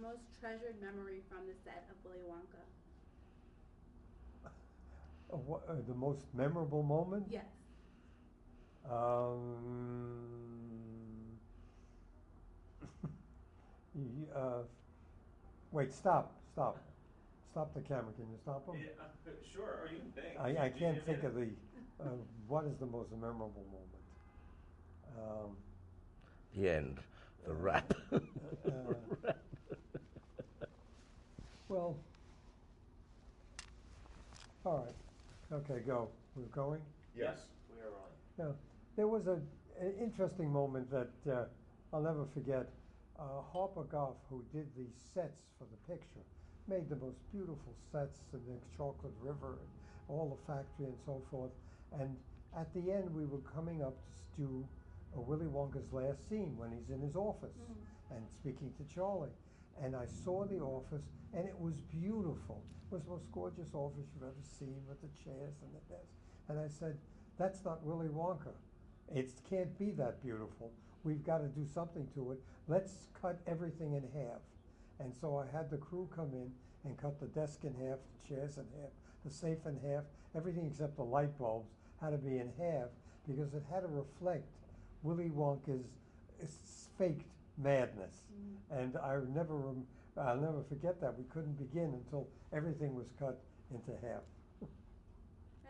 most treasured memory from the set of Willy Wonka? The most memorable moment? Yes. Wait, stop. Stop the camera. Can you stop him? Yeah, sure. Or you can think. I can't think of the, what is the most memorable moment? The end. The rap. Well, all right. Okay, go. We're going? Yes, we are rolling. Yeah. There was an interesting moment that I'll never forget. Harper Goffe, who did the sets for the picture, made the most beautiful sets in the Chocolate River and all the factory and so forth. And at the end, we were coming up to do Willy Wonka's last scene when he's in his office and speaking to Charlie. And I saw the office, and it was beautiful. It was the most gorgeous office you've ever seen with the chairs and the desk. And I said, that's not Willy Wonka. It can't be that beautiful. We've got to do something to it. Let's cut everything in half. And so I had the crew come in and cut the desk in half, the chairs in half, the safe in half, everything except the light bulbs had to be in half because it had to reflect Willy Wonka's faked madness. And I'll never forget that. We couldn't begin until everything was cut into half.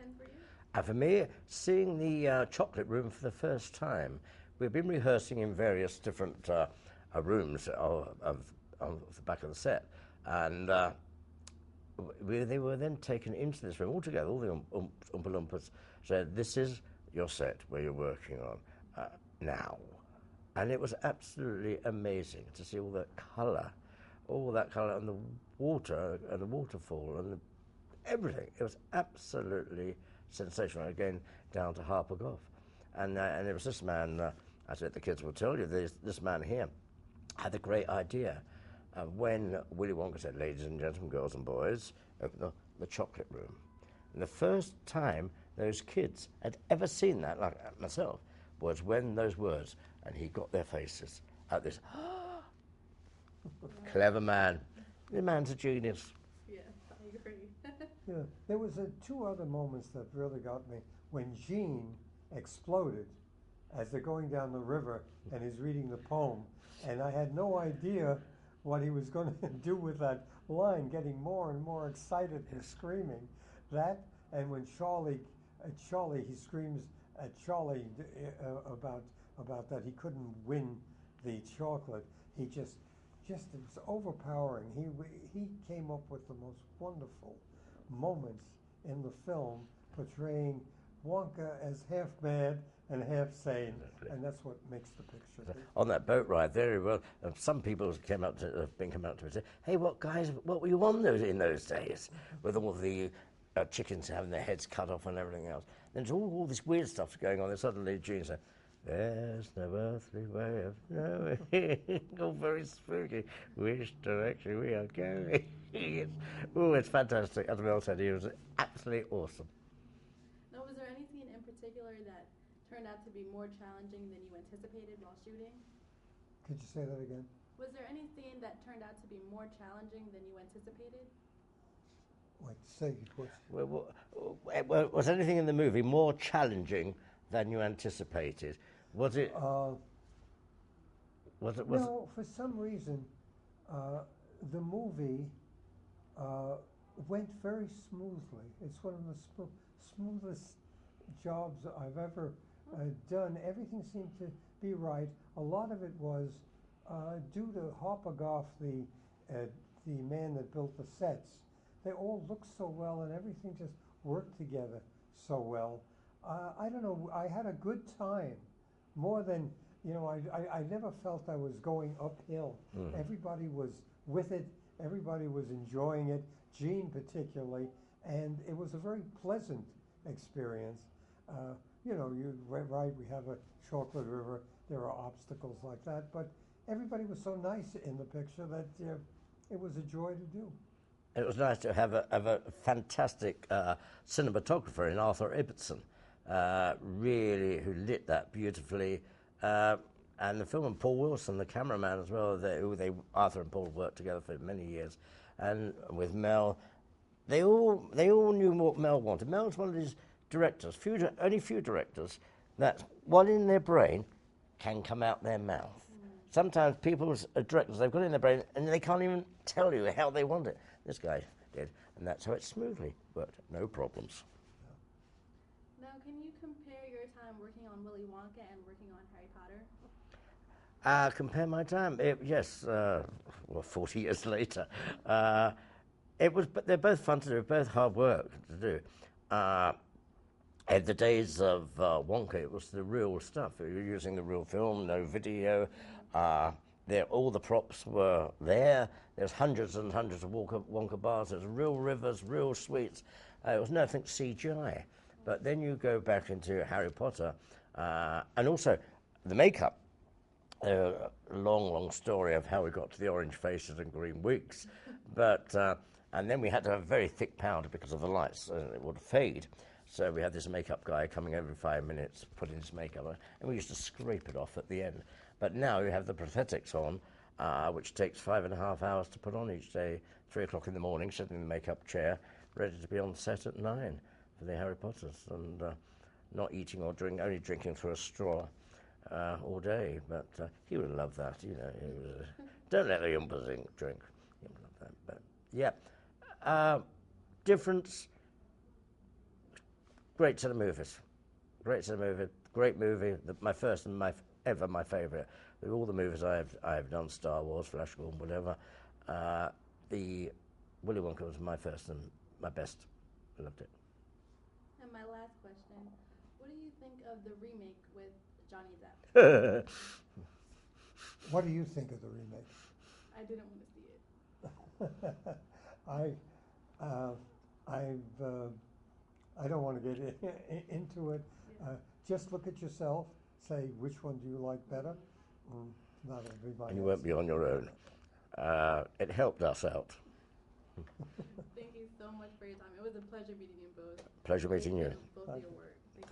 And for you? And for me, seeing the chocolate room for the first time, we've been rehearsing in various different rooms of the back of the set, and they were then taken into this room all together. All the Oompa Loompas said, "This is your set where you're working on now," and it was absolutely amazing to see all that colour, and the water and the waterfall and everything. It was absolutely sensational. Again, down to Harper Goffe, and it was this man. I said, the kids will tell you, this man here had the great idea when Willy Wonka said, ladies and gentlemen, girls and boys, open the chocolate room. And the first time those kids had ever seen that, like myself, was when those words, and he got their faces at this, clever man. The man's a genius. Yes, I agree. Yeah, there was two other moments that really got me. When Jean exploded as they're going down the river and he's reading the poem, and I had no idea what he was going to do with that line, getting more and more excited and screaming. That, and when he screams at Charlie about that he couldn't win the chocolate. He just it was overpowering. He came up with the most wonderful moments in the film, portraying Wonka as half mad and half sane, and that's what makes the picture. On that boat ride, very well. Some people have come up to me and said, "Hey, what were you on in those days with all the chickens having their heads cut off and everything else?" Then there's all this weird stuff going on. And suddenly Gene said, "There's no earthly way of knowing." All very spooky. Which direction we are going? Oh, it's fantastic. As Mel said, he was absolutely awesome. Now, was there any scene in particular that turned out to be more challenging than you anticipated while shooting? Could you say that again? Was there any scene that turned out to be more challenging than you anticipated? Wait, say it. Was anything in the movie more challenging than you anticipated? Was it? No, for some reason, the movie went very smoothly. It's one of the smoothest jobs I've ever done. Everything seemed to be right. A lot of it was due to Harper Goffe, the man that built the sets. They all looked so well, and everything just worked together so well. I don't know. I had a good time, more than I never felt I was going uphill. Everybody was with it. Everybody was enjoying it. Gene particularly, and it was a very pleasant experience. You're right. We have a chocolate river. There are obstacles like that, but everybody was so nice in the picture that it was a joy to do. It was nice to have a fantastic cinematographer in Arthur Ibbotson, really, who lit that beautifully. And the film and Paul Wilson, the cameraman as well, Arthur and Paul worked together for many years. And with Mel, they all knew what Mel wanted. Mel's one of these directors, only few directors, that what in their brain can come out their mouth. Sometimes people's directors, they've got it in their brain and they can't even tell you how they want it. This guy did, and that's how it smoothly worked. No problems. Now, can you compare your time working on Willy Wonka and working on Harry Potter? Compare my time? Yes, 40 years later. But they're both fun to do, both hard work to do. In the days of Wonka, it was the real stuff. You were using the real film, no video. All the props were there. There's hundreds and hundreds of Wonka bars. There's real rivers, real sweets. It was nothing CGI. But then you go back into Harry Potter, and also the makeup. A long story of how we got to the orange faces and green wigs. But and then we had to have very thick powder because of the lights, and it would fade. So we had this makeup guy coming every 5 minutes, putting his makeup on, and we used to scrape it off at the end. But now you have the prosthetics on, which takes 5.5 hours to put on each day, 3 o'clock in the morning, sitting in the makeup chair, ready to be on set at 9 for the Harry Potters, and not eating or only drinking through a straw all day. But he would love that, you know. Don't let the Oompa drink. He would love that. But yeah, difference. Great set of movies. Great set of movies. Great movie. My first and my favourite. With all the movies I've done, Star Wars, Flash Gordon, whatever, the Willy Wonka was my first and my best. I loved it. And my last question, what do you think of the remake with Johnny Depp? What do you think of the remake? I didn't want to see it. I don't want to get into it. Yeah. Just look at yourself. Say which one do you like better. That'll be my. And you won't be on your own. It helped us out. Thank you so much for your time. It was a pleasure meeting you both. Pleasure meeting you. Both your work. Thank you.